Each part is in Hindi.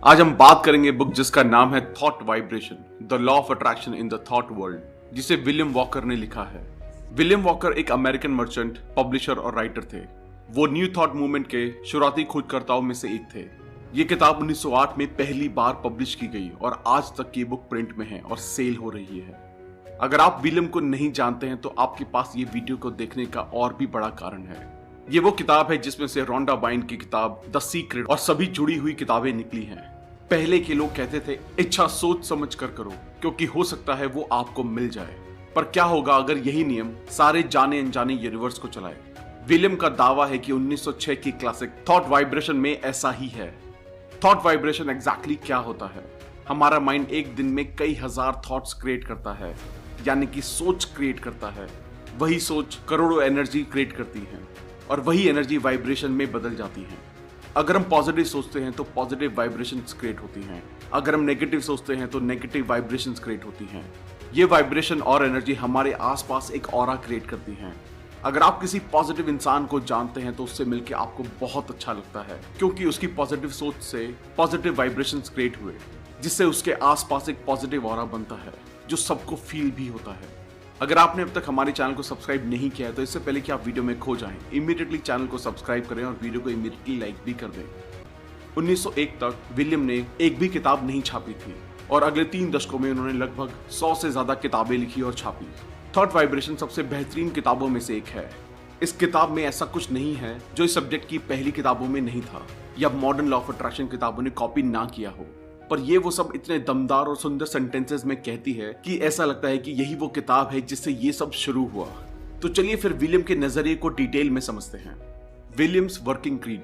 आज हम बात करेंगे बुक जिसका नाम है thought vibration, the law of attraction in the thought world, जिसे विलियम वॉकर ने लिखा है। विलियम वॉकर एक अमेरिकन मर्चेंट, पब्लिशर और राइटर थे। वो न्यू थॉट मूवमेंट के शुरुआती खोजकर्ताओं में से एक थे। ये किताब 1908 में पहली बार पब्लिश की गई और आज तक की बुक प्रिंट में है और सेल हो रही है। अगर आप विलियम को नहीं जानते हैं तो आपके पास ये वीडियो को देखने का और भी बड़ा कारण है। ये वो किताब है जिसमें से रोंडा बाइन की किताब द सीक्रेट और सभी जुड़ी हुई किताबें निकली हैं। पहले के लोग कहते थे इच्छा सोच समझ कर करो, क्योंकि हो सकता है वो आपको मिल जाए। पर क्या होगा अगर यही नियम सारे जाने अनजाने यूनिवर्स को चलाए? विलियम का दावा है कि 1906 की क्लासिक थॉट वाइब्रेशन में ऐसा ही है। थॉट वाइब्रेशन एग्जैक्टली क्या होता है? हमारा माइंड एक दिन में कई हजार थॉट्स क्रिएट करता है, यानी कि सोच क्रिएट करता है। वही सोच करोड़ों एनर्जी क्रिएट करती है और वही एनर्जी वाइब्रेशन में बदल जाती है। अगर हम पॉजिटिव सोचते हैं तो पॉजिटिव वाइब्रेशंस क्रिएट होती हैं। अगर हम नेगेटिव सोचते हैं तो नेगेटिव वाइब्रेशंस क्रिएट होती हैं। ये वाइब्रेशन और एनर्जी हमारे आसपास एक ऑरा क्रिएट करती हैं। अगर आप किसी पॉजिटिव इंसान को जानते हैं तो उससे मिलकर आपको बहुत अच्छा लगता है, क्योंकि उसकी पॉजिटिव सोच से पॉजिटिव वाइब्रेशंस क्रिएट हुए, जिससे उसके आसपास एक पॉजिटिव ऑरा बनता है जो सबको फील भी होता है। अगर आपने अब तक हमारे चैनल को सब्सक्राइब नहीं किया है तो इससे पहले कि आप वीडियो में खो जाएं, इमीडिएटली चैनल को सब्सक्राइब करें और वीडियो को इमीडिएटली लाइक भी कर दें। 1901 तक विलियम ने एक भी किताब नहीं छापी थी और अगले 3 दशकों में उन्होंने लगभग 100 से ज्यादा किताबें लिखी और छापी। थॉट वाइब्रेशन सबसे बेहतरीन किताबों में से एक है। इस किताब में ऐसा कुछ नहीं है जो इस सब्जेक्ट की पहली किताबों में नहीं था या मॉडर्न लॉ ऑफ अट्रैक्शन किताबों ने कॉपी ना किया हो, पर ये वो सब इतने दमदार और सुंदर सेंटेंसेस में कहती है कि ऐसा लगता है कि यही वो किताब है जिससे ये सब शुरू हुआ। तो चलिए फिर विलियम के नजरिए को डिटेल में समझते हैं। Williams working creed.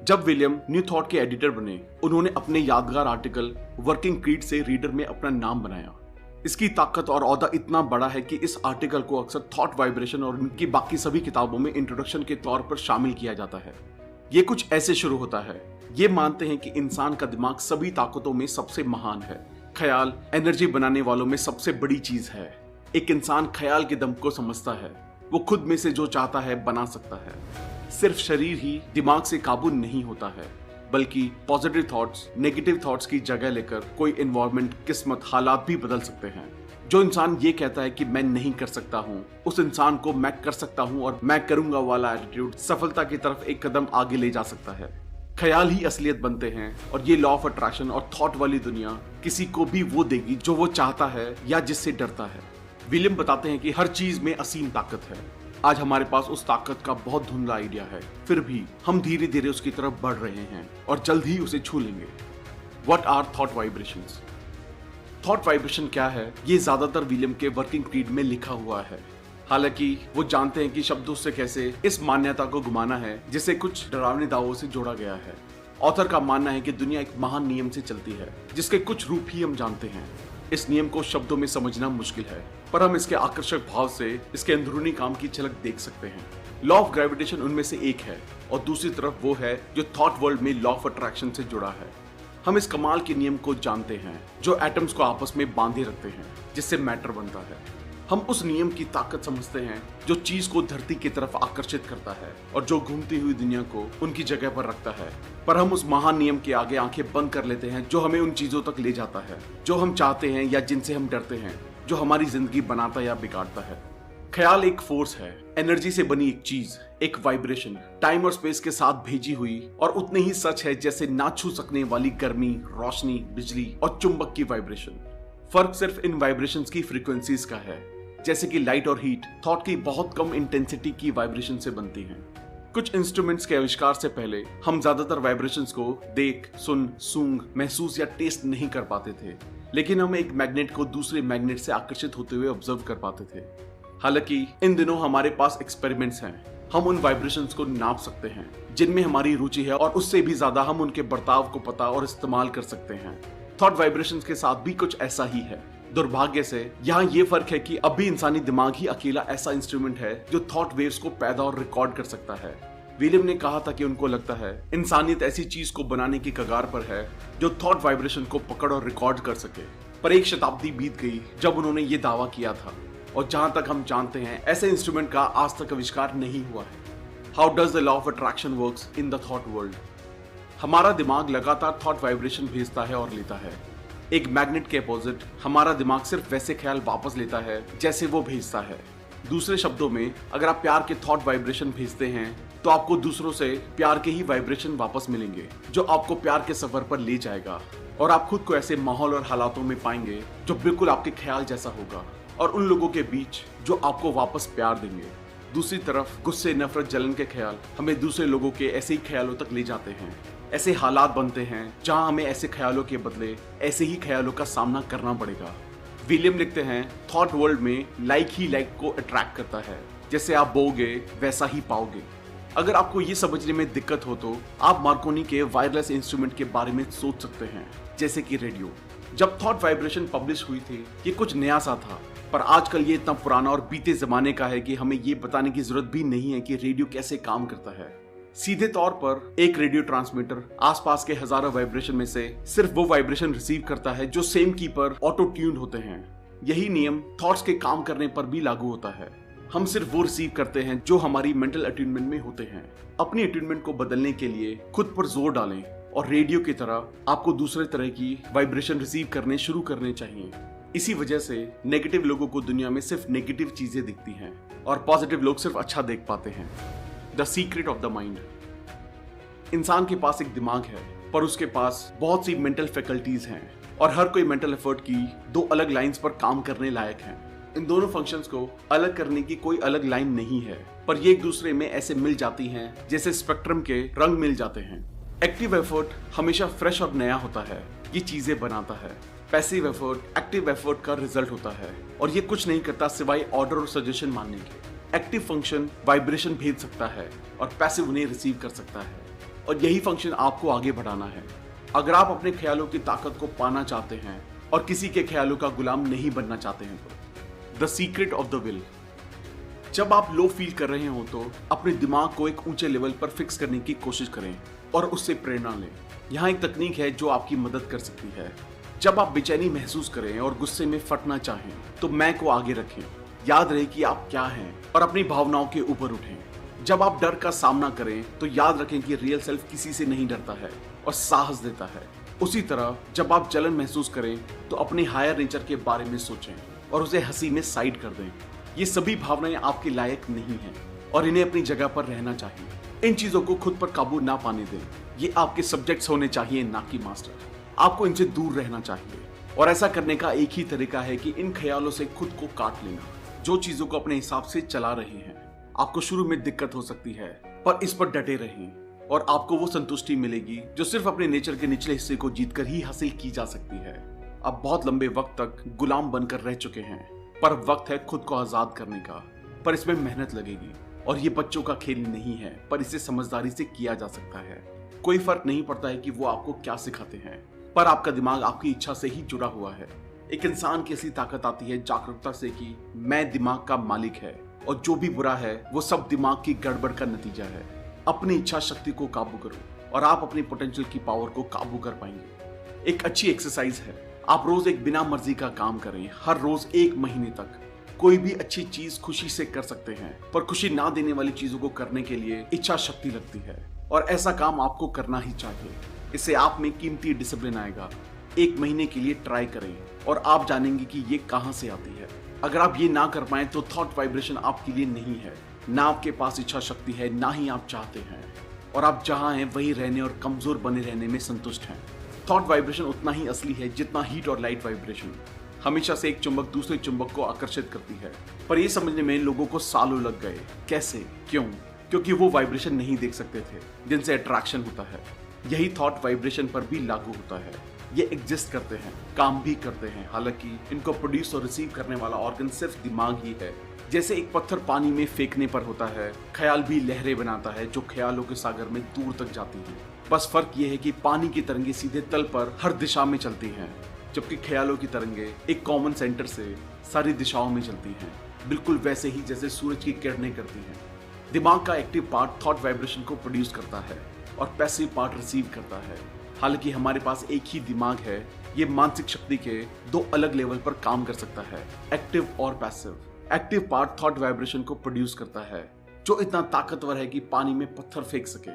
जब विलियम न्यू थॉट के एडिटर बने, उन्होंने अपने यादगार आर्टिकल वर्किंग क्रीड से रीडर में अपना नाम बनाया। इसकी ताकत और औहदा इतना बड़ा है कि इस आर्टिकल को अक्सर थॉट वाइब्रेशन और उनकी बाकी सभी किताबों में इंट्रोडक्शन के तौर पर शामिल किया जाता है। ये कुछ ऐसे शुरू होता है। ये मानते हैं कि इंसान का दिमाग सभी ताकतों में सबसे महान है। ख्याल एनर्जी बनाने वालों में सबसे बड़ी चीज है। एक इंसान ख्याल के दम को समझता है। वो खुद में से जो चाहता है बना सकता है। सिर्फ शरीर ही दिमाग से काबू नहीं होता है, बल्कि पॉजिटिव थॉट्स नेगेटिव थॉट्स की जगह लेकर कोई एनवायरनमेंट, किस्मत, हालात भी बदल सकते हैं। जो इंसान ये कहता है कि मैं नहीं कर सकता हूँ, उस इंसान को मैं कर सकता हूँ और मैं करूंगा वाला एटीट्यूड सफलता की तरफ एक कदम आगे ले जा सकता है। ख्याल ही असलियत बनते हैं और ये लॉ ऑफ अट्रैक्शन और थॉट वाली दुनिया किसी को भी वो देगी जो वो चाहता है या जिससे डरता है। विलियम बताते हैं कि हर चीज में असीम ताकत है। आज हमारे पास उस ताकत का बहुत धुंधला आइडिया है, फिर भी हम धीरे धीरे उसकी तरफ बढ़ रहे हैं और जल्द ही उसे छू लेंगे। What are thought vibrations? Thought vibration क्या है, ये ज्यादातर विलियम के वर्किंग क्रीड में लिखा हुआ है। हालांकि वो जानते हैं कि शब्दों से कैसे इस मान्यता को घुमाना है जिसे कुछ डरावने दावों से जोड़ा गया है। ऑथर का मानना है कि दुनिया एक महान नियम से चलती है जिसके कुछ रूप ही हम जानते हैं। इस नियम को शब्दों में समझना मुश्किल है, पर हम इसके आकर्षक भाव से इसके अंदरूनी काम की झलक देख सकते हैं। लॉ ऑफ ग्रेविटेशन उनमें से एक है और दूसरी तरफ वो है जो थॉट वर्ल्ड में लॉ ऑफ अट्रैक्शन से जुड़ा है। हम इस कमाल के नियम को जानते हैं जो एटम्स को आपस में बांधे रखते हैं, जिससे मैटर बनता है। हम उस नियम की ताकत समझते हैं जो चीज को धरती की तरफ आकर्षित करता है और जो घूमती हुई दुनिया को उनकी जगह पर रखता है। पर हम उस महान नियम के आगे आंखें बंद कर लेते हैं जो हमें उन चीजों तक ले जाता है जो हम चाहते हैं या जिनसे हम डरते हैं, जो हमारी जिंदगी बनाता या बिगाड़ता है। ख्याल एक फोर्स है, एनर्जी से बनी एक चीज, एक वाइब्रेशन, टाइम और स्पेस के साथ भेजी हुई और उतनी ही सच है जैसे ना छू सकने वाली गर्मी, रोशनी, बिजली और चुंबक की वाइब्रेशन। फर्क सिर्फ इन वाइब्रेशंस की फ्रीक्वेंसीज का है। जैसे कि लाइट और हीट थॉट की बहुत कम इंटेंसिटी की वाइब्रेशन से बनती हैं। कुछ इंस्ट्रूमेंट्स के आविष्कार से पहले हम ज्यादातर वाइब्रेशंस को देख, सुन, सूंघ, महसूस या टेस्ट नहीं कर पाते थे, लेकिन हम एक मैग्नेट को दूसरे मैग्नेट से आकर्षित होते हुए ऑब्जर्व कर पाते थे। हालांकि इन दिनों हमारे पास एक्सपेरिमेंट्स हैं। हम उन वाइब्रेशंस को नाप सकते हैं जिनमें हमारी रुचि है और उससे भी ज्यादा हम उनके बर्ताव को पता और इस्तेमाल कर सकते हैं। थॉट वाइब्रेशंस के साथ भी कुछ ऐसा ही है। दुर्भाग्य से यहाँ ये फर्क है कि अभी इंसानी दिमाग ही अकेला ऐसा इंस्ट्रूमेंट है जो थॉट वेव्स को पैदा और रिकॉर्ड कर सकता है। विलियम ने कहा था कि उनको लगता है इंसानियत ऐसी चीज को बनाने की कगार पर है जो थॉट वाइब्रेशन को पकड़ और रिकॉर्ड कर सके। पर एक शताब्दी बीत गई जब उन्होंने ये दावा किया था और जहां तक हम जानते हैं ऐसे इंस्ट्रूमेंट का आज तक आविष्कार नहीं हुआ है। How does the law of attraction works in the thought world? हमारा दिमाग लगातार थॉट वाइब्रेशन भेजता है और लेता है। एक मैग्नेट के अपोजिट हमारा दिमाग सिर्फ वैसे ख्याल वापस लेता है जैसे वो भेजता है। दूसरे शब्दों में, अगर आप प्यार के थॉट वाइब्रेशन भेजते हैं तो आपको दूसरों से प्यार के ही वाइब्रेशन वापस मिलेंगे, जो आपको प्यार के सफर पर ले जाएगा और आप खुद को ऐसे माहौल और हालातों में पाएंगे जो बिल्कुल आपके ख्याल जैसा होगा और उन लोगों के बीच जो आपको वापस प्यार देंगे। दूसरी तरफ गुस्से, नफरत, जलन के ख्याल हमें दूसरे लोगों के ऐसे ही ख्यालों तक ले जाते हैं। ऐसे हालात बनते हैं जहां हमें ऐसे ख्यालों के बदले ऐसे ही ख्यालों का सामना करना पड़ेगा। विलियम लिखते हैं, थॉट वर्ल्ड में लाइक ही लाइक को अट्रैक्ट करता है, जैसे आप बोओगे वैसा ही पाओगे। अगर आपको ये समझने में दिक्कत हो तो आप मार्कोनी के वायरलेस इंस्ट्रूमेंट के बारे में सोच सकते हैं, जैसे कि रेडियो। जब थॉट वाइब्रेशन पब्लिश हुई थी ये कुछ नया सा था, पर आजकल ये इतना पुराना और बीते जमाने का है कि हमें ये बताने की जरूरत भी नहीं है कि रेडियो कैसे काम करता है। सीधे तौर पर एक रेडियो ट्रांसमीटर आसपास के हजारों वाइब्रेशन में से सिर्फ वो वाइब्रेशन रिसीव करता है जो सेम की पर ऑटो ट्यून्ड होते हैं। यही नियम थॉट्स के काम करने पर भी लागू होता है। हम सिर्फ वो रिसीव करते हैं जो हमारी मेंटल अट्यूनमेंट में होते हैं। अपनी अट्यूनमेंट को बदलने के लिए खुद पर जोर डालें और रेडियो की तरह आपको दूसरे तरह की वाइब्रेशन रिसीव करने शुरू करने चाहिए। इसी वजह से नेगेटिव लोगों को दुनिया में सिर्फ नेगेटिव चीजें दिखती हैं और पॉजिटिव लोग सिर्फ अच्छा देख पाते हैं। The secret of the mind. इंसान के पास एक दिमाग है, पर उसके पास बहुत सी मेंटल फैकल्टीज हैं और हर कोई मेंटल एफर्ट की दो अलग लाइंस पर काम करने लायक है। इन दोनों फंक्शंस को अलग करने की कोई अलग लाइन नहीं है, पर ये एक दूसरे में ऐसे मिल जाती हैं जैसे स्पेक्ट्रम के रंग मिल जाते हैं। एक्टिव एफर्ट हमेशा फ्रेश और नया होता है, ये चीजें बनाता है। पैसिव एफर्ट एक्टिव एफर्ट का रिजल्ट होता है और ये कुछ नहीं करता सिवाय ऑर्डर और सजेशन मानने के। एक्टिव फंक्शन वाइब्रेशन भेज सकता है और पैसिव उन्हें रिसीव कर सकता है, और यही फंक्शन आपको आगे बढ़ाना है। अगर आप अपने ख्यालों की ताकत को पाना चाहते हैं और किसी के ख्यालों का गुलाम नहीं बनना चाहते हैं तो the secret of the will. जब आप लो फील कर रहे हो तो अपने दिमाग को एक ऊंचे लेवल पर फिक्स करने की कोशिश करें और उससे प्रेरणा लें। यहाँ एक तकनीक है जो आपकी मदद कर सकती है। जब आप बेचैनी महसूस करें और गुस्से में फटना चाहें तो मैं को आगे रखें। याद रहे कि आप क्या हैं और अपनी भावनाओं के ऊपर उठें। जब आप डर का सामना करें तो याद रखें कि रियल सेल्फ किसी से नहीं डरता है और साहस देता है। उसी तरह जब आप जलन महसूस करें तो अपने हायर नेचर के बारे में सोचें और उसे हंसी में साइड कर दें। ये सभी भावनाएं आपके लायक नहीं हैं और इन्हें अपनी जगह पर रहना चाहिए। इन चीजों को खुद पर काबू ना पाने दें। ये आपके सब्जेक्ट्स होने चाहिए, ना कि मास्टर। आपको इनसे दूर रहना चाहिए और ऐसा करने का एक ही तरीका है कि इन ख्यालों से खुद को काट लेना। जो चीजों को अपने हिसाब से चला रहे हैं, आपको शुरू में दिक्कत हो सकती है, पर इस पर डटे रहें और आपको वो संतुष्टि मिलेगी जो सिर्फ अपने नेचर के निचले हिस्से को जीतकर ही हासिल की जा सकती है। आप बहुत लंबे वक्त तक गुलाम बनकर रह चुके हैं, पर वक्त है खुद को आजाद करने का। पर इसमें मेहनत लगेगी और ये बच्चों का खेल नहीं है, पर इसे समझदारी से किया जा सकता है। कोई फर्क नहीं पड़ता है कि वो आपको क्या सिखाते हैं, पर आपका दिमाग आपकी इच्छा से ही जुड़ा हुआ है। एक इंसान की ऐसी ताकत आती है जागरूकता से कि मैं दिमाग का मालिक है और जो भी बुरा है वो सब दिमाग की गड़बड़ का नतीजा है। अपनी इच्छा शक्ति को काबू करो और आप अपनी पोटेंशियल की पावर को काबू कर पाएंगे। एक अच्छी एक्सरसाइज है, आप रोज एक बिना मर्जी का काम करें। हर रोज 1 महीने तक कोई भी अच्छी चीज खुशी से कर सकते हैं, पर खुशी ना देने वाली चीजों को करने के लिए इच्छा शक्ति लगती है और ऐसा काम आपको करना ही चाहिए। इससे आप में कीमती डिसिप्लिन आएगा। 1 महीने के लिए ट्राई करें और आप जानेंगे कि ये कहां से आती है। अगर आप ये ना कर पाए तो थॉट वाइब्रेशन आपके लिए नहीं है। ना आपके पास इच्छा शक्ति है, ना ही आप चाहते हैं, और आप जहां हैं वहीं रहने और कमजोर बने रहने में संतुष्ट हैं। थॉट वाइब्रेशन उतना ही असली है जितना हीट और लाइट वाइब्रेशन। हमेशा से एक चुंबक दूसरे चुंबक को आकर्षित करती है, पर यह समझने में लोगों को सालों लग गए। कैसे? क्यों? क्योंकि वो वाइब्रेशन नहीं देख सकते थे जिनसे अट्रैक्शन होता है। यही थॉट वाइब्रेशन पर भी लागू होता है। ये एग्जिस्ट करते हैं, काम भी करते हैं, हालांकि इनको प्रोड्यूस और रिसीव करने वाला ऑर्गन सिर्फ दिमाग ही है। जैसे एक पत्थर पानी में फेंकने पर होता है, ख्याल भी लहरें बनाता है जो ख्यालों के सागर में दूर तक जाती हैं। बस फर्क ये है कि पानी की तरंगे सीधे तल पर हर दिशा में चलती हैं, जबकि ख्यालों की तरंगे एक कॉमन सेंटर से सारी दिशाओं में चलती हैं, बिल्कुल वैसे ही जैसे सूरज की किरणें करती हैं। दिमाग का एक्टिव पार्ट थॉट वाइब्रेशन को प्रोड्यूस करता है और पैसिव पार्ट रिसीव करता है। हालांकि हमारे पास एक ही दिमाग है, ये मानसिक शक्ति के 2 अलग लेवल पर काम कर सकता है, एक्टिव और passive. Active part thought vibration को प्रोड्यूस करता है, जो इतना ताकतवर है कि पानी में पत्थर फेंक सके।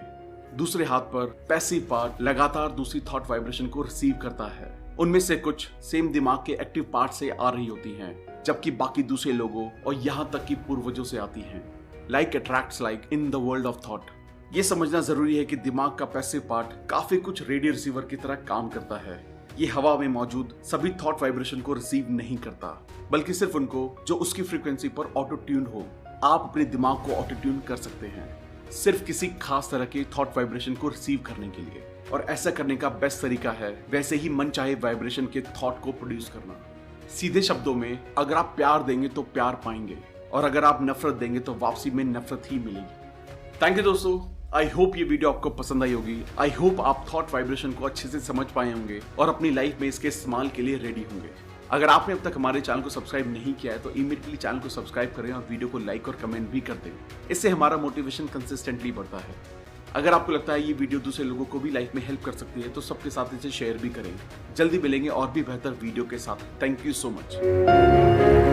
दूसरे हाथ पर पैसिव पार्ट लगातार दूसरी थॉट वाइब्रेशन को रिसीव करता है। उनमें से कुछ सेम दिमाग के एक्टिव पार्ट से आ रही होती हैं, जबकि बाकी दूसरे लोगों और यहाँ तक कि पूर्वजों से आती हैं। Like attracts like in the world of thought. ये समझना जरूरी है कि दिमाग का पैसिव पार्ट काफी कुछ रेडियो रिसीवर की तरह काम करता है। ये हवा में मौजूद सभी थॉट वाइब्रेशन को रिसीव नहीं करता, बल्कि सिर्फ उनको जो उसकी फ्रीक्वेंसी पर ऑटो ट्यून हो। आप अपने दिमाग को ऑटो ट्यून कर सकते हैं सिर्फ किसी खास तरह के थॉट वाइब्रेशन को रिसीव करने के लिए, और ऐसा करने का बेस्ट तरीका है वैसे ही मनचाहे वाइब्रेशन के थॉट को प्रोड्यूस करना। सीधे शब्दों में, अगर आप प्यार देंगे तो प्यार पाएंगे, और अगर आप नफरत देंगे तो वापसी में नफरत ही मिलेगी। थैंक यू दोस्तों, आई होप ये वीडियो आपको पसंद आई होगी। आई होप आप थॉट वाइब्रेशन को अच्छे से समझ पाए होंगे और अपनी लाइफ में इसके इस्तेमाल के लिए रेडी होंगे। अगर आपने अब तक हमारे चैनल को सब्सक्राइब नहीं किया है तो इमीडिएटली चैनल को सब्सक्राइब करें और वीडियो को लाइक और कमेंट भी कर दें। इससे हमारा मोटिवेशन कंसिस्टेंटली बढ़ता है। अगर आपको लगता है ये वीडियो दूसरे लोगों को भी लाइफ में हेल्प कर सकती है तो सबके साथ इसे शेयर भी करें। जल्दी मिलेंगे और भी बेहतर वीडियो के साथ। Thank you so much.